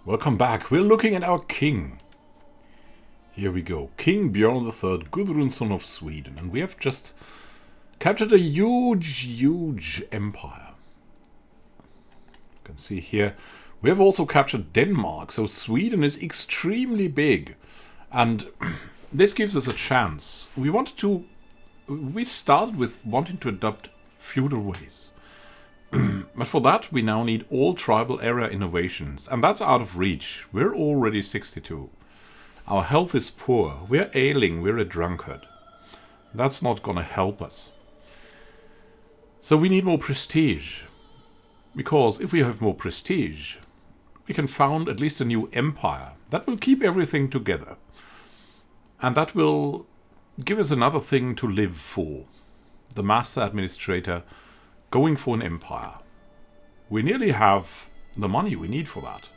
Welcome back. We're looking at our king. Here we go. King Björn III, Gudrunson of Sweden. And we have just captured a huge empire. You can see here. We have also captured Denmark. So Sweden is extremely big. And this gives us a chance. We started with wanting to adopt feudal ways. But for that, we now need all tribal area innovations. And that's out of reach. We're already 62. Our health is poor. We're ailing. We're a drunkard. That's not going to help us. So we need more prestige. Because if we have more prestige, we can found at least a new empire. That will keep everything together. And that will give us another thing to live for. The master administrator going for an empire. We nearly have the money we need for that.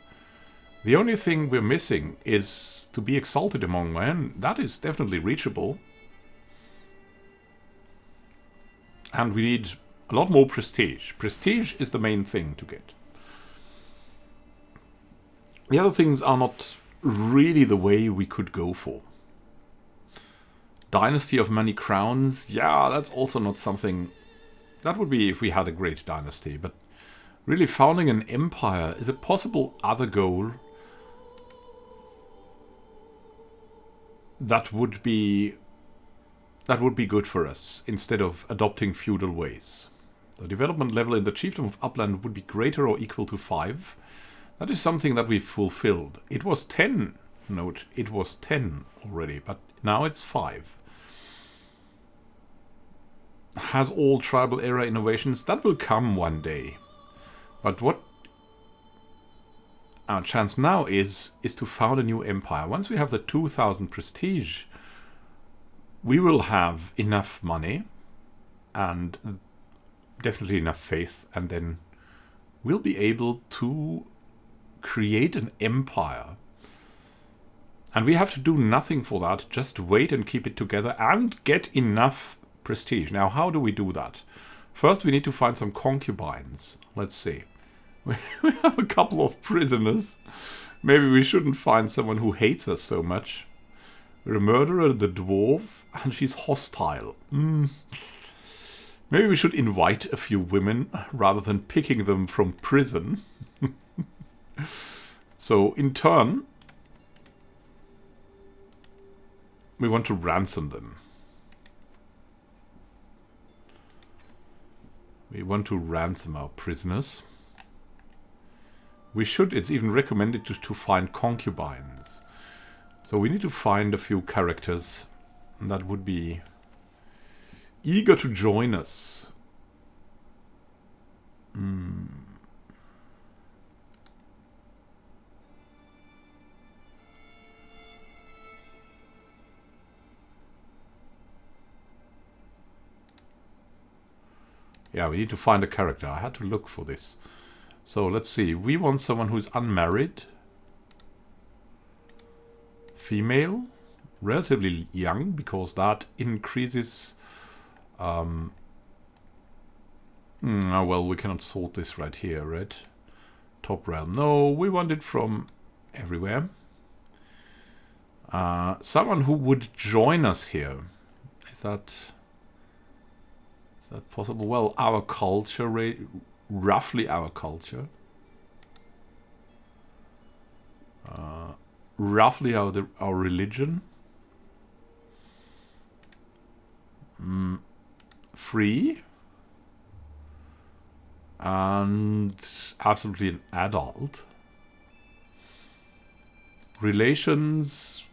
The only thing we're missing is to be exalted among men. That is definitely reachable. And we need a lot more prestige. Prestige is the main thing to get. The other things are not really the way we could go for. Dynasty of many crowns. Yeah, that's also not something. That would be if we had a great dynasty, but really founding an empire is a possible other goal that would be good for us instead of adopting feudal ways. The development level in the chiefdom of Uppland would be greater or equal to 5. That is something that we've fulfilled. It was 10. Note, it was 10 already, but now it's 5. Has all tribal era innovations. That will come one day. But what our chance now is to found a new empire. Once we have the 2000 prestige, we will have enough money and definitely enough faith, and then we'll be able to create an empire. And we have to do nothing for that, just wait and keep it together and get enough prestige. Now, how do we do that? First, we need to find some concubines. Let's see. We have a couple of prisoners. Maybe we shouldn't find someone who hates us so much. We're a murderer, the dwarf, and she's hostile. Maybe we should invite a few women rather than picking them from prison. So, in turn, we want to ransom them. We want to ransom our prisoners. We should, it's even recommended to find concubines. So we need to find a few characters that would be eager to join us. Yeah, we need to find a character. I had to look for this. So let's see. We want someone who's unmarried. Female. Relatively young, because that increases... well, we cannot sort this right here, right? Top realm. No, we want it from everywhere. Someone who would join us here. Is that possible? Well, our culture, roughly our culture. Roughly our religion. Free. And absolutely an adult. Relations.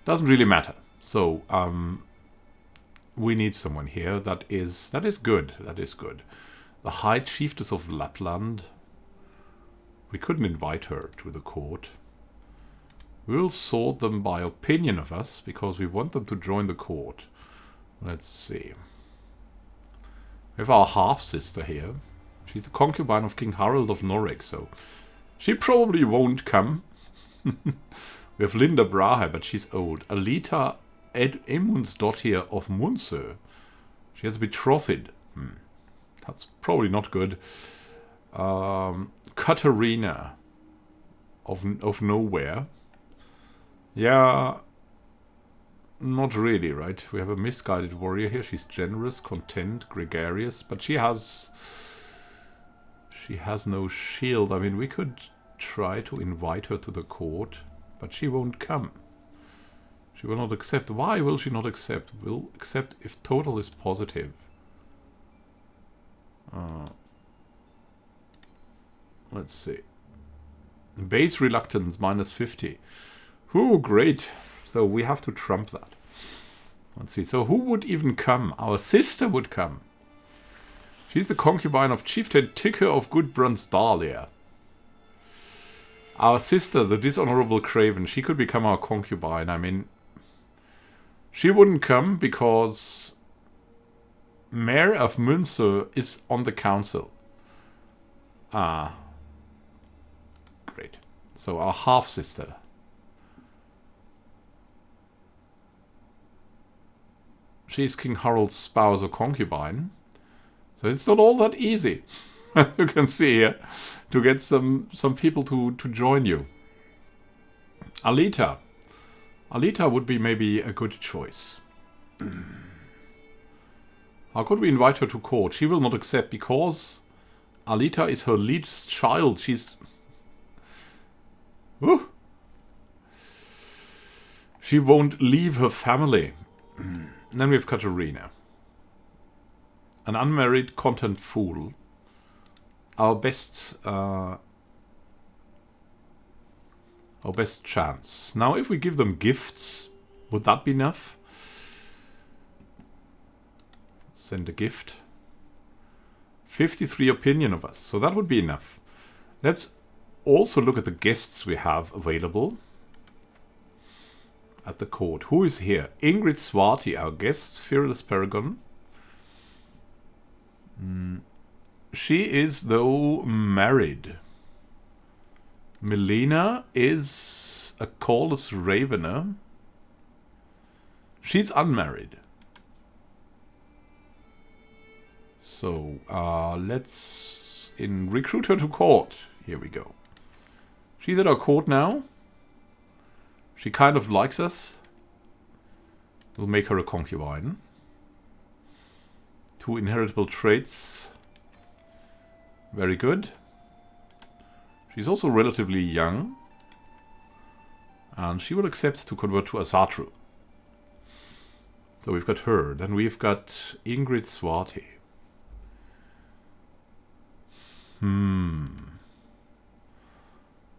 Doesn't really matter. So, we need someone here that is good. That is good. The High Chiefess of Lapland. We couldn't invite her to the court. We'll sort them by opinion of us, because we want them to join the court. Let's see. We have our half-sister here. She's the concubine of King Harald of Norway, so she probably won't come. We have Linda Brahe, but she's old. Alita Emundsdottir of Munsö. She has a betrothed. That's probably not good. Katarina. of nowhere. Yeah, not really, right? We have a misguided warrior here. She's generous, content, gregarious, but she has no shield. I mean, we could try to invite her to the court, but she won't come. She will not accept. Why will she not accept? Will accept if total is positive. Let's see. Base reluctance minus 50. Ooh, great. So we have to trump that. Let's see. So who would even come? Our sister would come. She's the concubine of Chieftain Ticker of Gudbrandsdalia. Our sister, the dishonorable Craven, she could become our concubine. I mean, she wouldn't come because Mayor of Münster is on the council. Great. So our half-sister. She's King Harald's spouse or concubine. So it's not all that easy, as you can see here, to get some people to join you. Alita. Alita would be maybe a good choice. How could we invite her to court? She will not accept because Alita is her lead's child. She's... Woo! She won't leave her family. Then we have Katarina. An unmarried content fool. Our best chance. Now if we give them gifts, would that be enough? Send a gift. 53 opinion of us. So that would be enough. Let's also look at the guests we have available at the court. Who is here? Ingrid Swati, our guest. Fearless Paragon. She is, though, married. Melina is a Callous Ravener. She's unmarried. So, let's recruit her to court. Here we go. She's at our court now. She kind of likes us. We'll make her a concubine. 2 inheritable traits. Very good. She's also relatively young. And she will accept to convert to Asatru. So we've got her. Then we've got Ingrid Swati.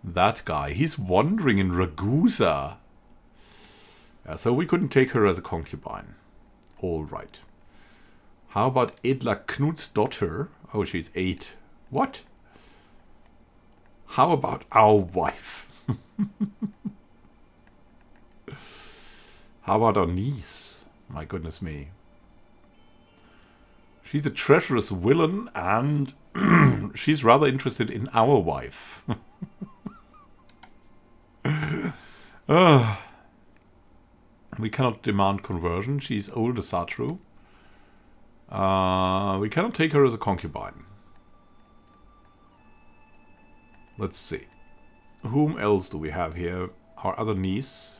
That guy. He's wandering in Ragusa. Yeah, so we couldn't take her as a concubine. All right. How about Edla Knut's daughter? Oh, she's 8. What? How about our wife? How about our niece? My goodness me. She's a treacherous villain and she's rather interested in our wife. We cannot demand conversion. She's old Asatru. We cannot take her as a concubine. Let's see. Whom else do we have here? Our other niece.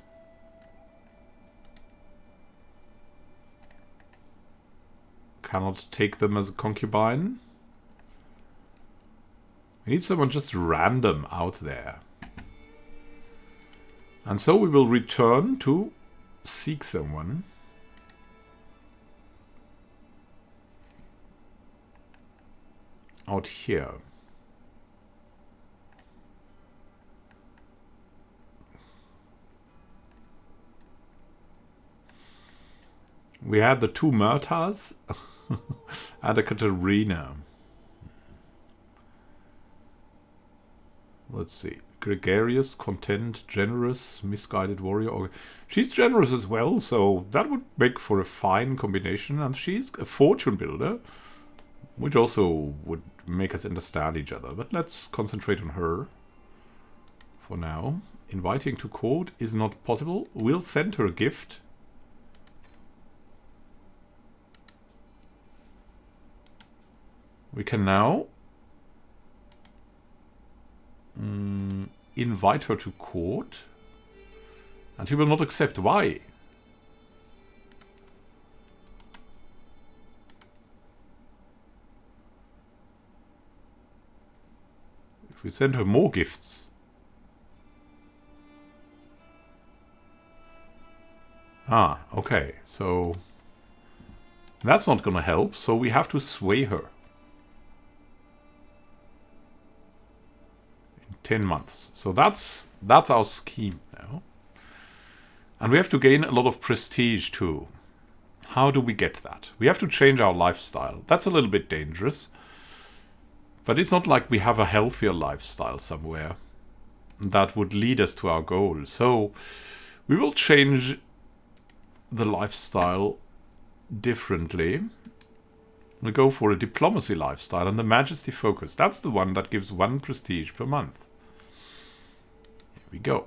Cannot take them as a concubine. We need someone just random out there. And so we will return to seek someone. Out here. We had the 2 Murtas and a Katarina. Let's see. Gregarious, content, generous, misguided warrior. She's generous as well, so that would make for a fine combination. And she's a fortune builder, which also would make us understand each other. But let's concentrate on her for now. Inviting to court is not possible. We'll send her a gift. We can now invite her to court. And she will not accept. Why? If we send her more gifts. Ah, okay. So that's not gonna help. So we have to sway her. In 10 months. So that's our scheme now. And we have to gain a lot of prestige too. How do we get that? We have to change our lifestyle. That's a little bit dangerous. But it's not like we have a healthier lifestyle somewhere that would lead us to our goal. So we will change the lifestyle differently. We'll go for a diplomacy lifestyle and the majesty focus. That's the one that gives 1 prestige per month. Here we go.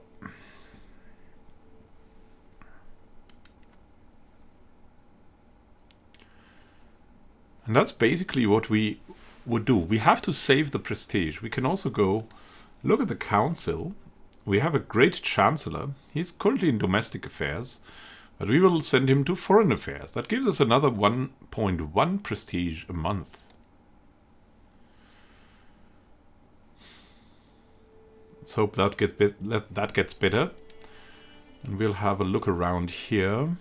And that's basically what we would do. We have to save the prestige. We can also go look at the council. We have a great chancellor. He's currently in domestic affairs, but we will send him to foreign affairs. That gives us another 1.1 prestige a month. Let's hope that gets better. And we'll have a look around here.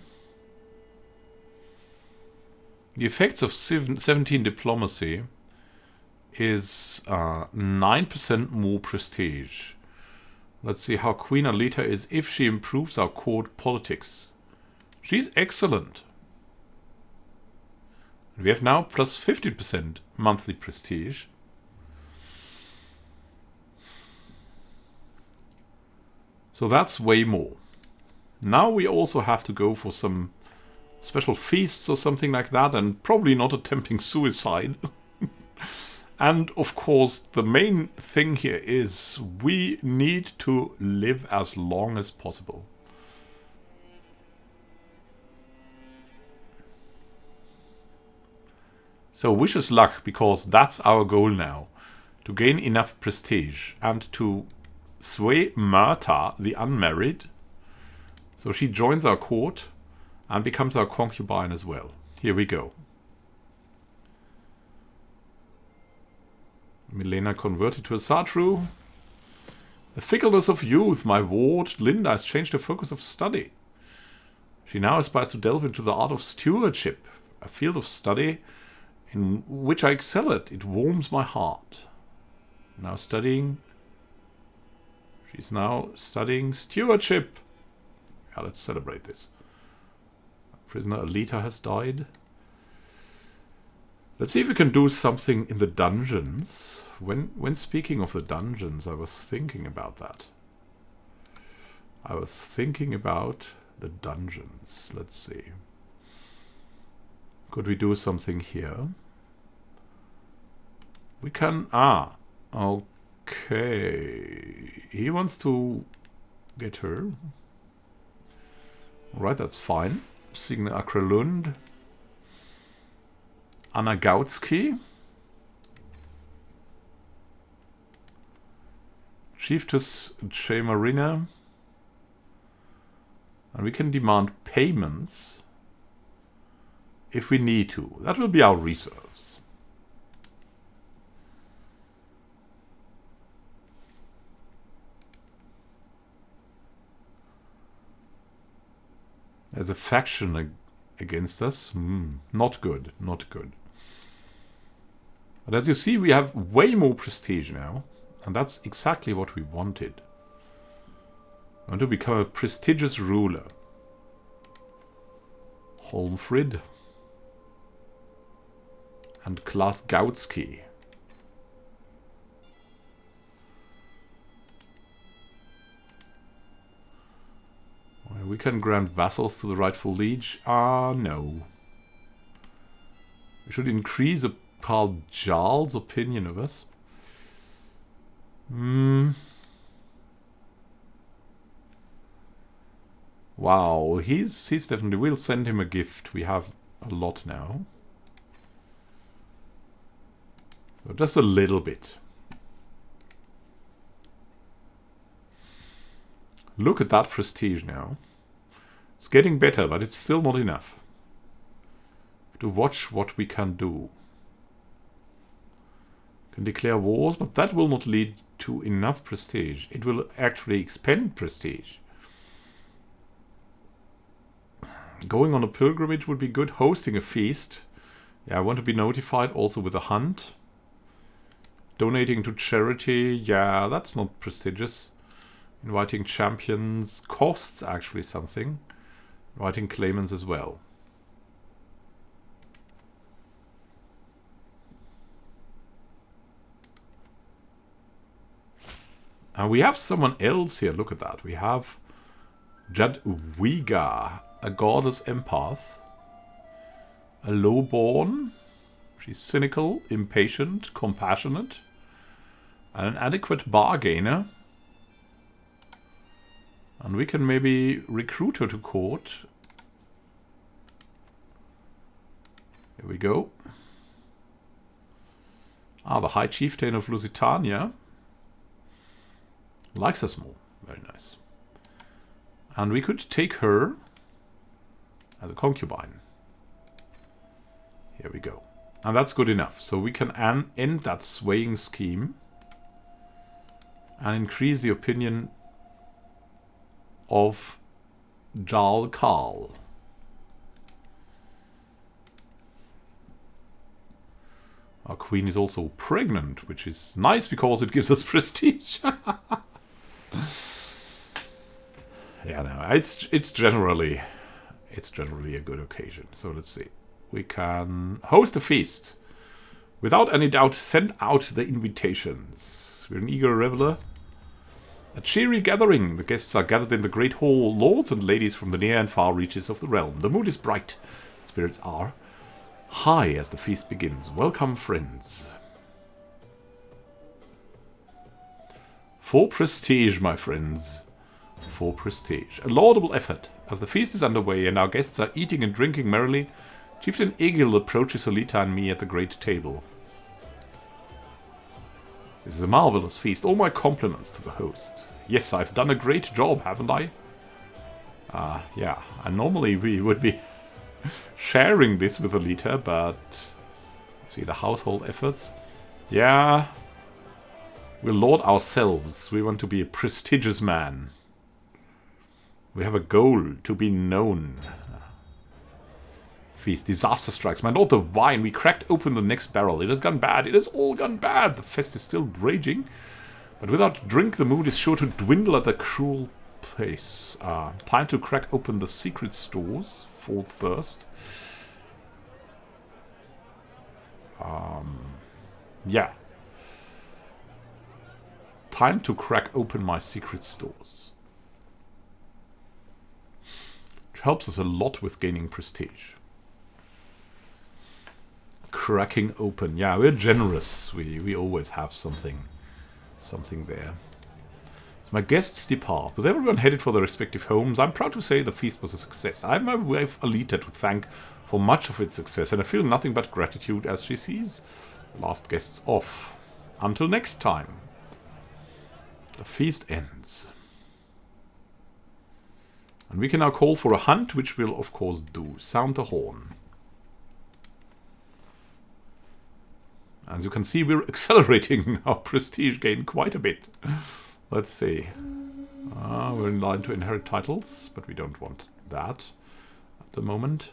The effects of 17 diplomacy is 9% more prestige. Let's see how Queen Alita is if she improves our court politics. She's excellent. We have now plus 50% monthly prestige. So that's way more. Now we also have to go for some special feasts or something like that, and probably not attempting suicide. And of course, the main thing here is we need to live as long as possible. So wish us luck, because that's our goal now. To gain enough prestige and to sway Myrta, the unmarried. So she joins our court and becomes our concubine as well. Here we go. Milena converted to Asatru. The fickleness of youth. My ward, Linda, has changed her focus of study. She now aspires to delve into the art of stewardship, a field of study in which I excel at. It warms my heart. Now studying. She's now studying stewardship. Yeah, let's celebrate this. Prisoner Alita has died. Let's see if we can do something in the dungeons. When speaking of the dungeons, I was thinking about that. I was thinking about the dungeons. Let's see. Could we do something here? We can... Ah, okay. He wants to get her. Alright, that's fine. Signe Akralund. Anna Gautsky. Chiefess Che Marina. And we can demand payments if we need to. That will be our reserves. There's a faction against us. Not good, not good. But as you see, we have way more prestige now. And that's exactly what we wanted. I want to become a prestigious ruler. Holmfrid. And Klaus Gautsky. We can grant vassals to the rightful liege. No. We should increase Karl Jarl's opinion of us. Wow, he's definitely... We'll send him a gift. We have a lot now. So just a little bit. Look at that prestige now. It's getting better, but it's still not enough. To watch what we can do. Can declare wars, but that will not lead to enough prestige. It will actually expend prestige. Going on a pilgrimage would be good. Hosting a feast. Yeah, I want to be notified also with a hunt. Donating to charity. Yeah, that's not prestigious. Inviting champions costs actually something. Inviting claimants as well. And we have someone else here. Look at that. We have Jadwiga, a goddess empath. A lowborn. She's cynical, impatient, compassionate. And an adequate bargainer. And we can maybe recruit her to court. Here we go. Ah, the High Chieftain of Lusitania. Likes us more. Very nice. And we could take her as a concubine. Here we go. And that's good enough. So we can end that swaying scheme. And increase the opinion of Jarl Karl. Our queen is also pregnant, which is nice because it gives us prestige. Yeah, no, it's generally a good occasion. So let's see. We can host a feast. Without any doubt, send out the invitations. We're an eager reveler. A cheery gathering. The guests are gathered in the great hall, lords and ladies from the near and far reaches of the realm. The mood is bright. Spirits are high as the feast begins. Welcome, friends. For prestige, my friends. For prestige. A laudable effort. As the feast is underway and our guests are eating and drinking merrily, Chieftain Egil approaches Alita and me at the great table. This is a marvelous feast. All my compliments to the host. Yes, I've done a great job, haven't I? Yeah. And normally we would be sharing this with Alita, but... see, the household efforts. Yeah. We'll lord ourselves. We want to be a prestigious man. We have a goal to be known. Feast. Disaster strikes. My lord, the wine. We cracked open the next barrel. It has gone bad. It has all gone bad. The fest is still raging. But without drink, the mood is sure to dwindle at a cruel pace. Time to crack open the secret stores. Full thirst. Yeah. Time to crack open my secret stores. Which helps us a lot with gaining prestige. Cracking open. Yeah, we're generous. We always have something there. So my guests depart. With everyone headed for their respective homes, I'm proud to say the feast was a success. I have my wife Alita to thank for much of its success, and I feel nothing but gratitude as she sees the last guests off. Until next time. The feast ends. And we can now call for a hunt, which we'll of course do. Sound the horn. As you can see, we're accelerating our prestige gain quite a bit. Let's see. We're in line to inherit titles, but we don't want that at the moment.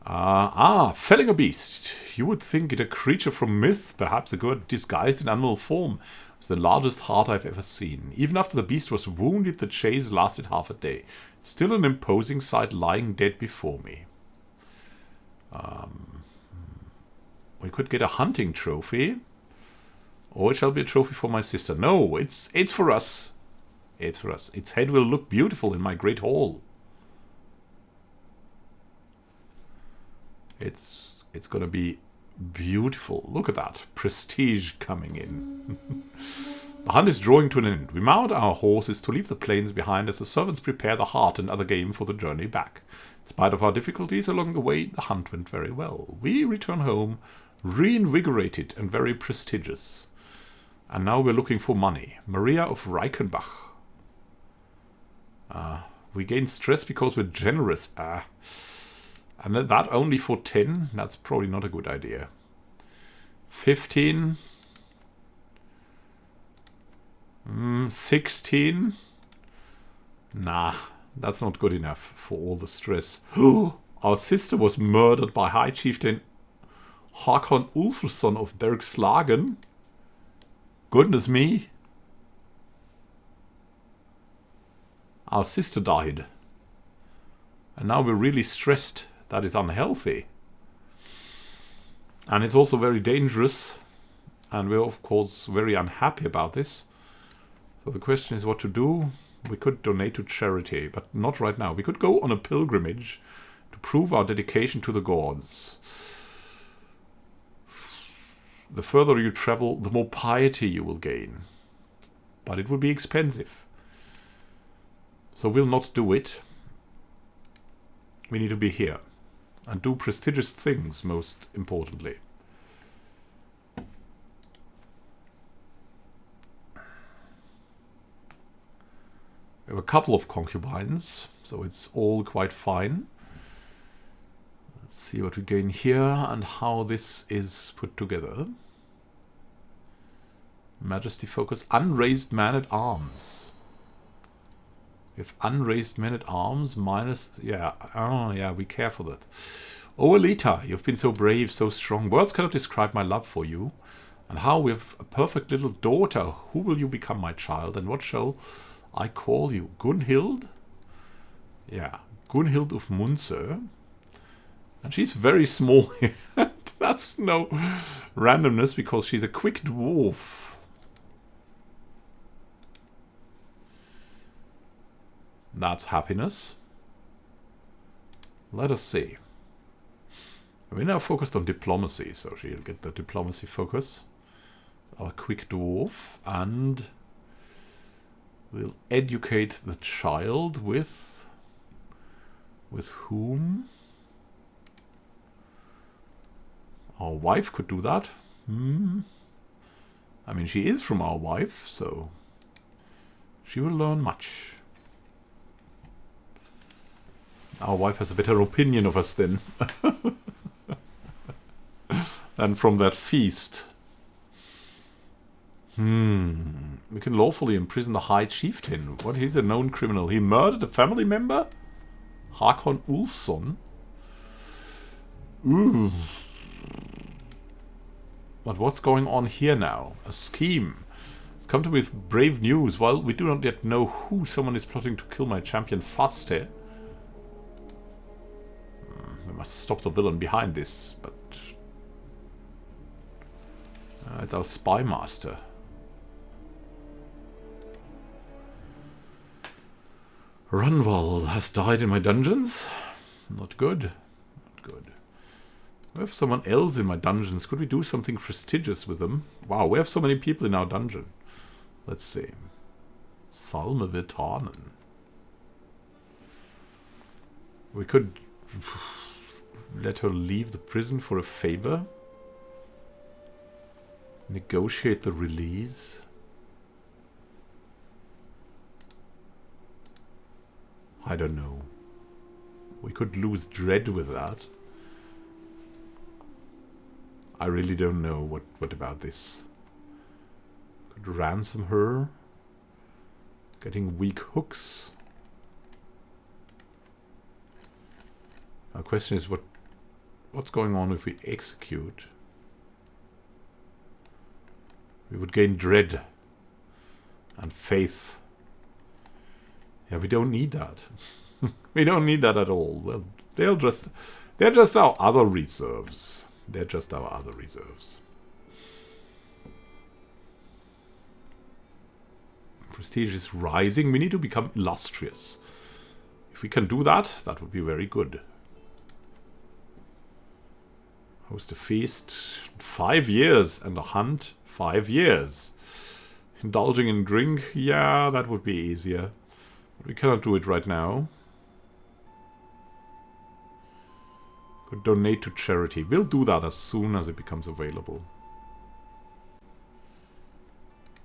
Felling a beast. You would think it a creature from myth, perhaps a god disguised in animal form. It's the largest hart I've ever seen. Even after the beast was wounded, the chase lasted half a day. Still an imposing sight lying dead before me. We could get a hunting trophy. Or it shall be a trophy for my sister. No, it's for us. It's for us. Its head will look beautiful in my great hall. It's gonna be beautiful. Look at that. Prestige coming in. The hunt is drawing to an end. We mount our horses to leave the plains behind as the servants prepare the hart and other game for the journey back. In spite of our difficulties along the way, the hunt went very well. We return home, reinvigorated and very prestigious. And now we're looking for money. Maria of Reichenbach. We gain stress because we're generous. And that only for 10? That's probably not a good idea. 15. 16. Nah, that's not good enough for all the stress. Our sister was murdered by High Chieftain Hakon Ulfsson of Bergslagen. Goodness me. Our sister died. And now we're really stressed. That is unhealthy. And it's also very dangerous. And we're of course very unhappy about this. So the question is what to do. We could donate to charity, but not right now. We could go on a pilgrimage to prove our dedication to the gods. The further you travel, the more piety you will gain. But it will be expensive. So we'll not do it. We need to be here. And do prestigious things, most importantly. We have a couple of concubines, so it's all quite fine. Let's see what we gain here and how this is put together. Majesty focus, unraised man-at-arms. We have unraised men-at-arms minus... Yeah, oh yeah, we care for that. Oh, Alita, you've been so brave, so strong. Words cannot describe my love for you. And how we have a perfect little daughter. Who will you become, my child? And what shall I call you? Gunhild? Yeah, Gunhild of Munzer. And she's very small. That's no randomness because she's a quick dwarf. That's happiness. Let us see. We're now focused on diplomacy, so she'll get the diplomacy focus. Our quick dwarf, and we'll educate the child with whom? Our wife could do that. I mean, she is from our wife, so she will learn much. Our wife has a better opinion of us then. Than from that feast. We can lawfully imprison the High Chieftain. What? He's a known criminal. He murdered a family member? Hakon Ulfsson? Ooh. But what's going on here now? A scheme. It's come to me with brave news. While we do not yet know who, someone is plotting to kill my champion Faste. We must stop the villain behind this, but... it's our spy master. Runval has died in my dungeons. Not good. Not good. We have someone else in my dungeons. Could we do something prestigious with them? Wow, we have so many people in our dungeon. Let's see. Salme Virtanen. We could let her leave the prison for a favor. Negotiate the release. I don't know. We could lose dread with that. I really don't know what about this. Could ransom her. Getting weak hooks. Our question is what's going on if we execute? We would gain dread and faith. Yeah, we don't need that. We don't need that at all. Well, they're just our other reserves. They're just our other reserves. Prestige is rising. We need to become illustrious. If we can do that, that would be very good. Host a feast. 5 years. And a hunt. 5 years. Indulging in drink. Yeah, that would be easier. But we cannot do it right now. Could donate to charity. We'll do that as soon as it becomes available.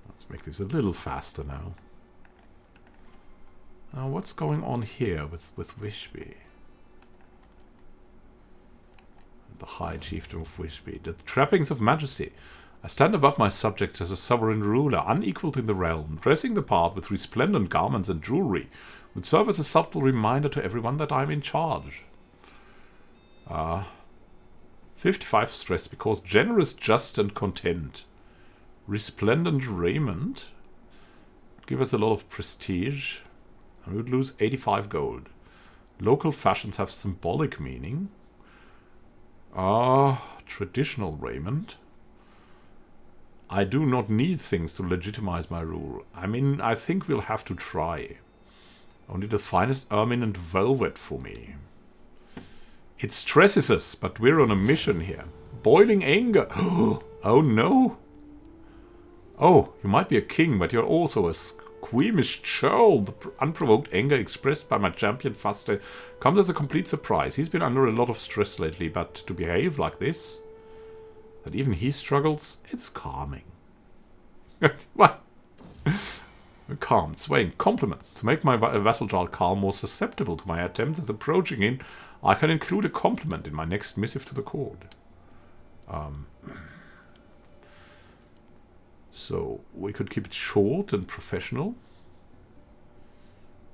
Let's make this a little faster now. Now, what's going on here with Wishby? The High Chieftain of Wishby. The trappings of majesty. I stand above my subjects as a sovereign ruler, unequaled in the realm. Dressing the part with resplendent garments and jewelry would serve as a subtle reminder to everyone that I am in charge. 55 stress because generous, just, and content. Resplendent raiment. Give us a lot of prestige. And we would lose 85 gold. Local fashions have symbolic meaning. Traditional raiment. I do not need things to legitimize my rule. I mean, I think we'll have to try. Only the finest ermine and velvet for me. It stresses us, but we're on a mission here. Boiling anger. Oh no. Oh, you might be a king, but you're also a squeamish churl. The unprovoked anger expressed by my champion Faste comes as a complete surprise. He's been under a lot of stress lately, but to behave like this, that even he struggles, it's calming. What? Calm, swaying, compliments. To make my vassal Jarl Karl more susceptible to my attempts at approaching in, I can include a compliment in my next missive to the court. So, we could keep it short and professional.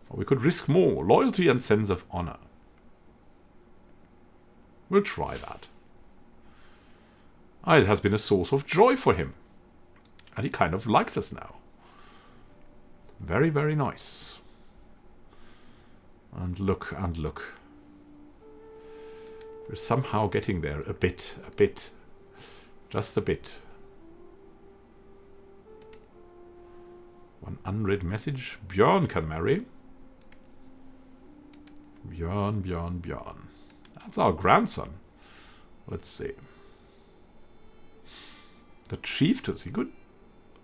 Or we could risk more. Loyalty and sense of honor. We'll try that. It has been a source of joy for him. And he kind of likes us now. Very, very nice. And look, and look. We're somehow getting there. A bit. Just a bit. One unread message. Björn can marry. Björn. That's our grandson. Let's see. The chieftess. He could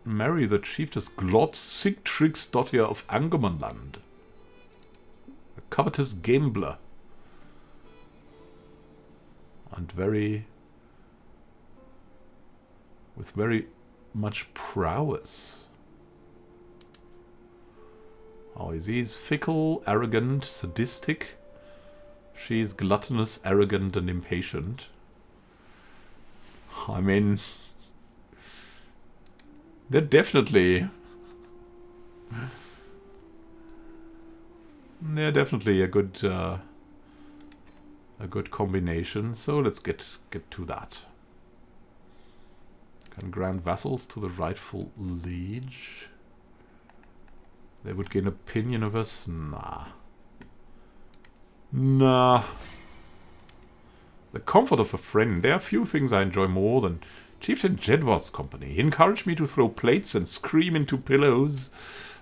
marry the chieftess Glot Sigtryggsdottir of Angermanland. A covetous gambler. And with very much prowess. He's fickle, arrogant, sadistic. She's gluttonous, arrogant, and impatient. I mean, they're definitely a good combination. So let's get to that. Can grant vassals to the rightful liege. They would gain opinion of us? Nah. The comfort of a friend. There are few things I enjoy more than Chieftain Jedward's company. He encouraged me to throw plates and scream into pillows.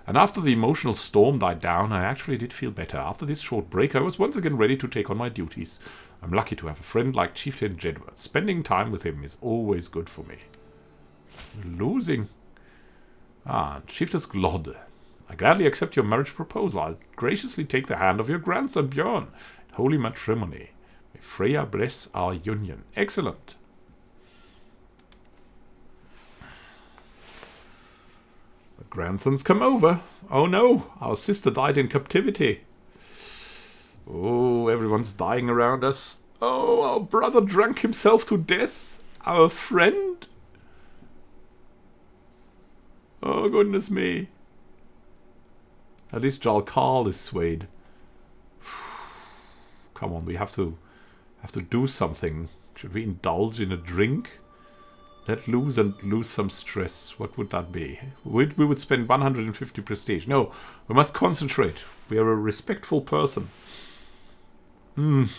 And after the emotional storm died down, I actually did feel better. After this short break, I was once again ready to take on my duties. I'm lucky to have a friend like Chieftain Jedward. Spending time with him is always good for me. Losing. Chieftess Glod. I gladly accept your marriage proposal. I'll graciously take the hand of your grandson Björn in holy matrimony. May Freya bless our union. Excellent. The grandsons come over. Oh no, our sister died in captivity. Oh, everyone's dying around us. Oh, our brother drank himself to death. Our friend. Oh, goodness me. At least Jarl Karl is swayed. Come on, we have to do something. Should we indulge in a drink? Let loose and lose some stress. What would that be? We would spend 150 prestige. No, we must concentrate. We are a respectful person. We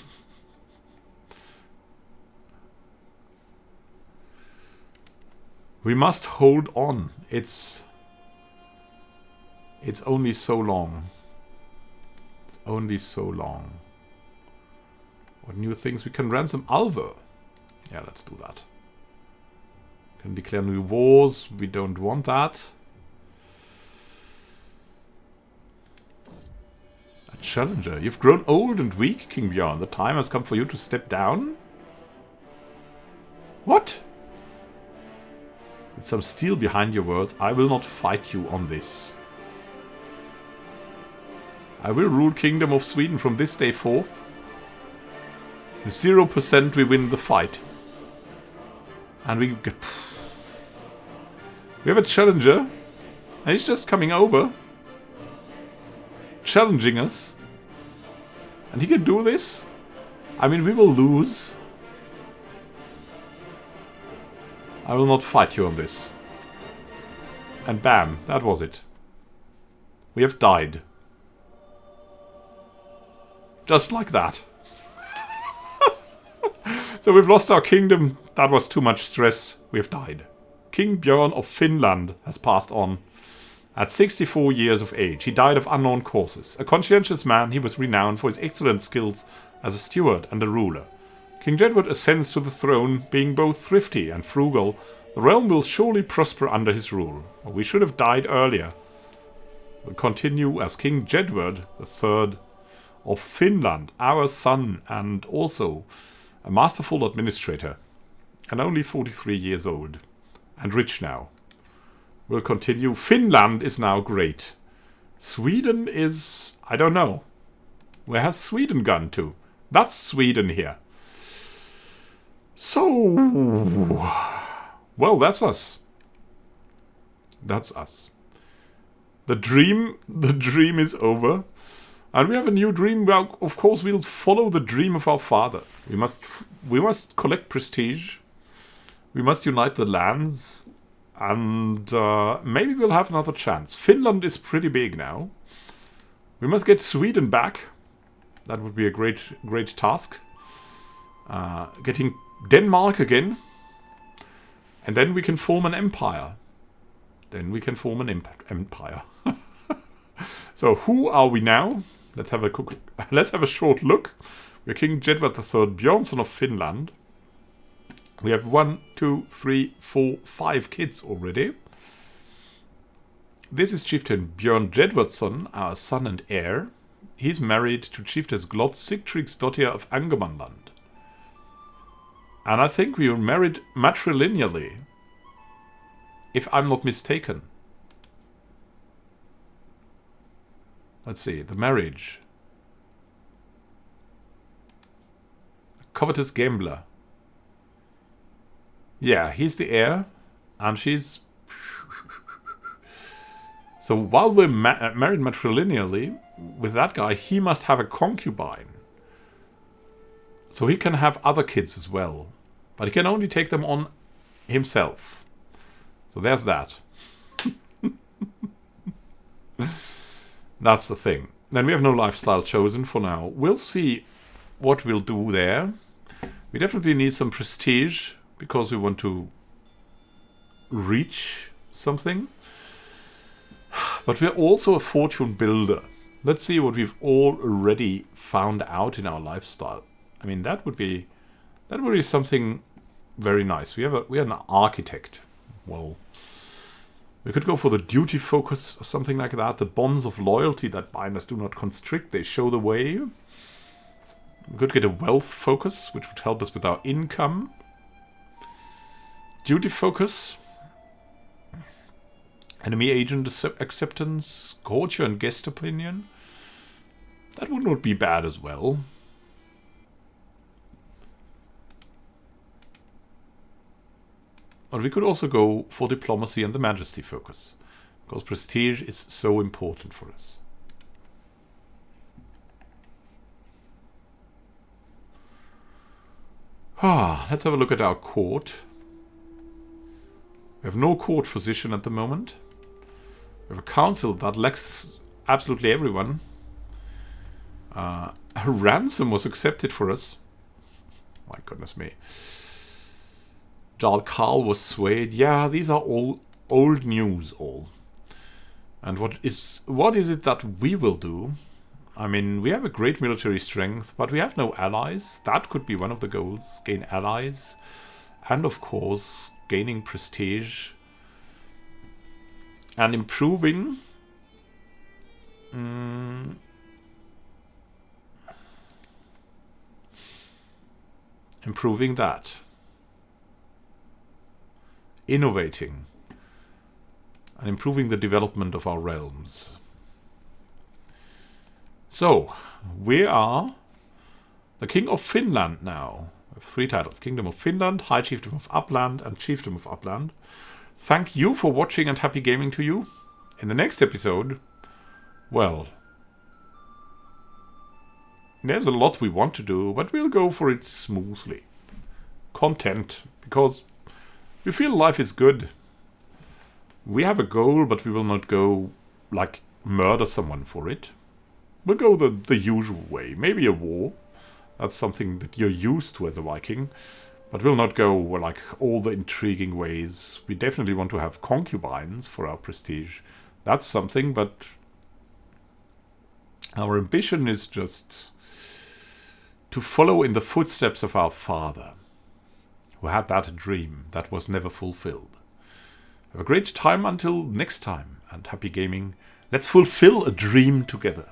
must hold on. It's only so long. It's only so long. What new things? We can ransom Alver. Yeah, let's do that. Can declare new wars. We don't want that. A challenger. You've grown old and weak, King Björn. The time has come for you to step down. What? With some steel behind your words, I will not fight you on this. I will rule Kingdom of Sweden from this day forth. With 0% we win the fight. And we get... We have a challenger. And he's just coming over. Challenging us. And he can do this. I mean, we will lose. I will not fight you on this. And bam, that was it. We have died. Just like that. So we've lost our kingdom. That was too much stress. We have died. King Björn of Finland has passed on. At 64 years of age, he died of unknown causes. A conscientious man, he was renowned for his excellent skills as a steward and a ruler. King Jedward ascends to the throne, being both thrifty and frugal. The realm will surely prosper under his rule. We should have died earlier. We'll continue as King Jedward III of Finland, our son, and also a masterful administrator, and only 43 years old, and rich now. We'll continue. Finland is now great. Sweden is... I don't know. Where has Sweden gone to? That's Sweden here. So... Well, that's us. That's us. The dream is over. And we have a new dream. Well, of course, we'll follow the dream of our father. We must collect prestige. We must unite the lands. And maybe we'll have another chance. Finland is pretty big now. We must get Sweden back. That would be a great task. Getting Denmark again. And then we can form an empire. Empire. So who are we now? Let's have a short look. We're King Jedward III, Björnsson of Finland. We have 1, 2, 3, 4, 5 kids already. This is Chieftain Björn Jedwardsson, our son and heir. He's married to Chiefess Glot Sigtryggsdottir of Angermanland. And I think we were married matrilineally, if I'm not mistaken. Let's see, the marriage. Covetous gambler. Yeah, he's the heir, and she's... So while we're married matrilineally, with that guy, he must have a concubine. So he can have other kids as well. But he can only take them on himself. So there's that. That's the thing. Then we have no lifestyle chosen for now. We'll see what we'll do there. We definitely need some prestige, because we want to reach something. But we're also a fortune builder. Let's see what we've already found out in our lifestyle. I mean, that would be something very nice. We are an architect. Well, we could go for the duty focus or something like that. The bonds of loyalty that bind us do not constrict. They show the way. We could get a wealth focus, which would help us with our income. Duty focus. Enemy agent acceptance. Courtier and guest opinion. That would not be bad as well. But we could also go for diplomacy and the majesty focus, because prestige is so important for us. Let's have a look at our court. We have no court physician at the moment. We have a council that lacks absolutely everyone. A ransom was accepted for us. My goodness me. Jarl Karl was swayed. Yeah, these are all old news, all. And what is it that we will do? I mean, we have a great military strength, but we have no allies. That could be one of the goals. Gain allies. And, of course, gaining prestige. And improving... improving that. Innovating and improving the development of our realms. So, we are the King of Finland now. We have 3 titles. Kingdom of Finland, High Chiefdom of Uppland, and Chiefdom of Uppland. Thank you for watching and happy gaming to you. In the next episode, well, there's a lot we want to do, but we'll go for it smoothly. Content, because we feel life is good. We have a goal, but we will not go, like, murder someone for it. We'll go the usual way. Maybe a war. That's something that you're used to as a Viking. But we'll not go, like, all the intriguing ways. We definitely want to have concubines for our prestige. That's something, but our ambition is just to follow in the footsteps of our father, who had that dream that was never fulfilled. Have a great time until next time, and happy gaming. Let's fulfill a dream together.